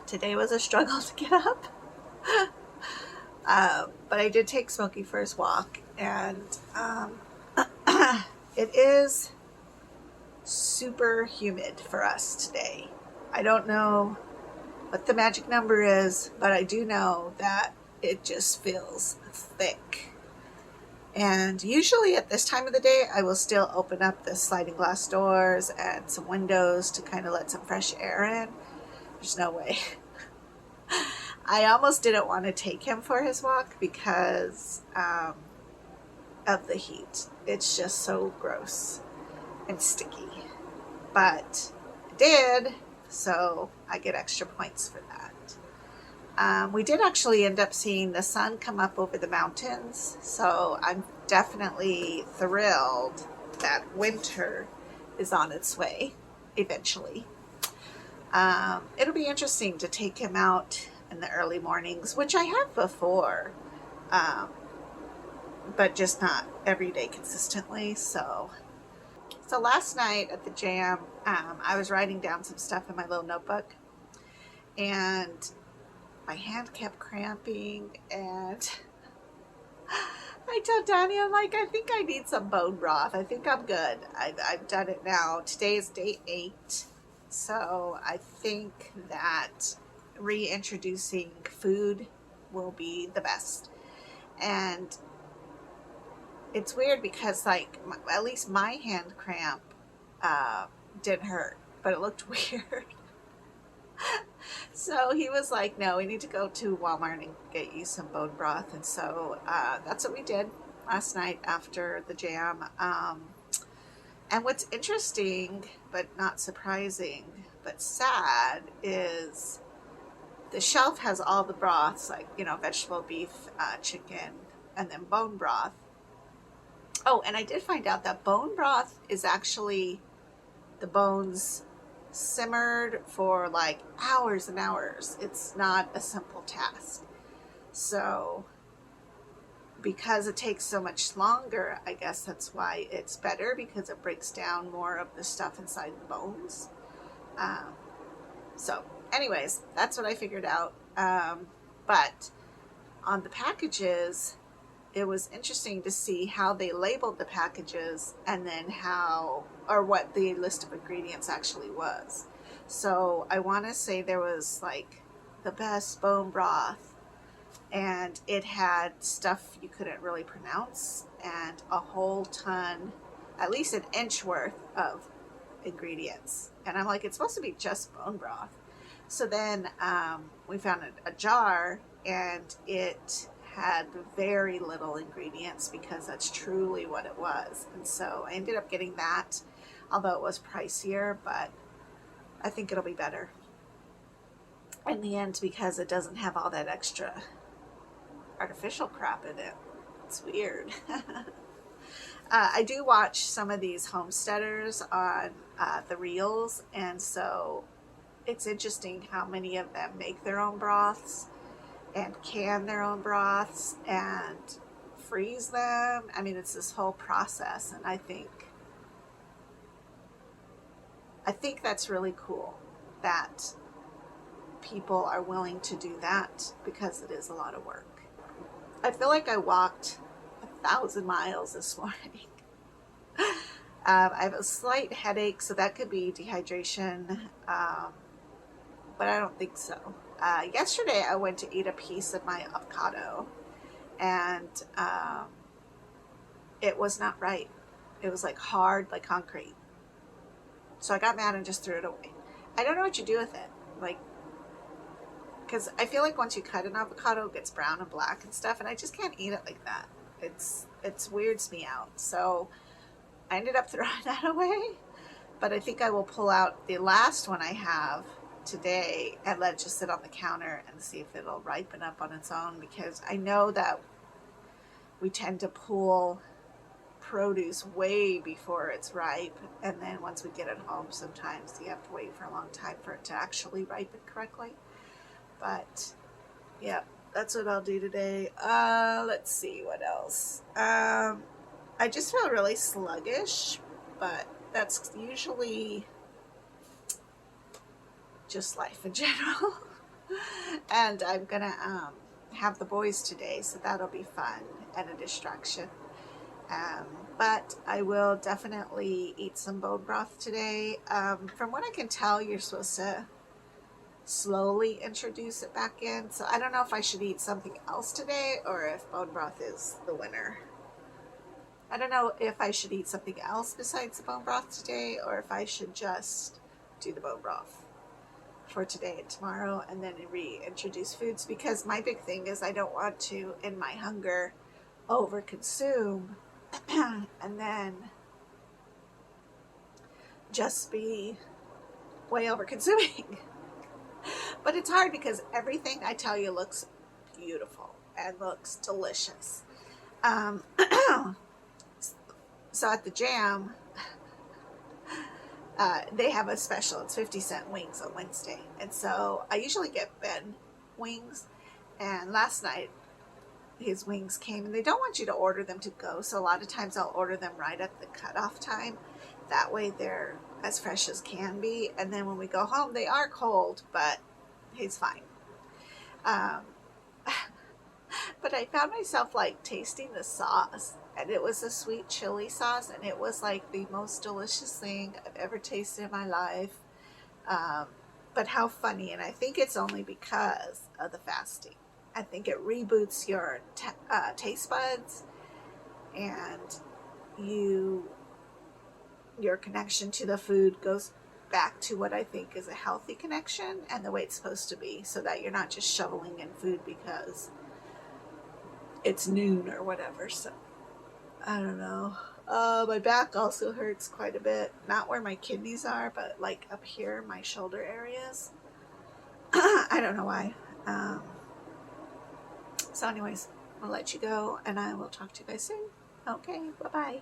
Today was a struggle to get up. But I did take Smokey for his walk, and it is super humid for us today. I don't know what the magic number is, but I do know that it just feels thick. And usually at this time of the day, I will still open up the sliding glass doors and some windows to kind of let some fresh air in. There's no way. I almost didn't want to take him for his walk because of the heat. It's just so gross and sticky. But I did, so I get extra points for that. We did actually end up seeing the sun come up over the mountains, so I'm definitely thrilled that winter is on its way eventually. It'll be interesting to take him out in the early mornings, which I have before, but just not every day consistently. So last night at the jam, I was writing down some stuff in my little notebook, and my hand kept cramping, and I told Danny, I'm like, I think I need some bone broth. I think I'm good. I've done it now. Today is day 8, so I think that reintroducing food will be the best. And it's weird because, like, at least my hand cramp didn't hurt, but it looked weird. So he was like, no, we need to go to Walmart and get you some bone broth. And so that's what we did last night after the jam. And what's interesting, but not surprising, but sad, is the shelf has all the broths, like, you know, vegetable, beef, chicken, and then bone broth. Oh, and I did find out that bone broth is actually the bones simmered for like hours and hours. It's not a simple task. So because it takes so much longer, I guess that's why it's better, because it breaks down more of the stuff inside the bones. So anyways, that's what I figured out. But on the packages, it was interesting to see how they labeled the packages and then how, or what the list of ingredients actually was. So I want to say there was like the best bone broth, and it had stuff you couldn't really pronounce, and a whole ton, at least an inch worth of ingredients. And I'm like, it's supposed to be just bone broth. So then we found a jar, and it had very little ingredients because that's truly what it was. And so I ended up getting that, although it was pricier, but I think it'll be better in the end because it doesn't have all that extra artificial crap in it. It's weird. I do watch some of these homesteaders on the reels, and so it's interesting how many of them make their own broths and can their own broths and freeze them. I mean, it's this whole process, and I think that's really cool that people are willing to do that, because it is a lot of work. I feel like I walked 1,000 miles this morning. I have a slight headache, so that could be dehydration, but I don't think so. Yesterday I went to eat a piece of my avocado, and it was not right. It was like hard, like concrete. So I got mad and just threw it away. I don't know what you do with it, like, because I feel like once you cut an avocado, it gets brown and black and stuff, and I just can't eat it like that. It weirds me out. So I ended up throwing that away, but I think I will pull out the last one I have today and let it just sit on the counter and see if it'll ripen up on its own, because I know that we tend to pull produce way before it's ripe, and then once we get it home, sometimes you have to wait for a long time for it to actually ripen correctly. But yeah, that's what I'll do today. Let's see what else. I just feel really sluggish, but that's usually just life in general. And I'm gonna have the boys today, so that'll be fun and a distraction. Um, but I will definitely eat some bone broth today. From what I can tell, you're supposed to slowly introduce it back in. So I don't know if I should eat something else today or if bone broth is the winner. I don't know if I should eat something else besides the bone broth today or if I should just do the bone broth for today and tomorrow and then reintroduce foods, because my big thing is I don't want to, in my hunger, over consume and then just be way over consuming. But it's hard because everything I tell you looks beautiful and looks delicious. Um, so at the Jam, they have a special. It's 50-cent wings on Wednesday. And so I usually get Ben wings. And last night, his wings came. And they don't want you to order them to go. So a lot of times I'll order them right at the cutoff time. That way they're as fresh as can be. And then when we go home, they are cold, but he's fine. But I found myself like tasting the sauce, and it was a sweet chili sauce, and it was like the most delicious thing I've ever tasted in my life. Um, but how funny, and I think it's only because of the fasting. I think it reboots your taste buds, and your connection to the food goes back to what I think is a healthy connection and the way it's supposed to be, so that you're not just shoveling in food because it's noon or whatever. So I don't know. My back also hurts quite a bit. Not where my kidneys are, but like up here, my shoulder areas. I don't know why. So anyways, I'll let you go and I will talk to you guys soon. Okay, bye-bye.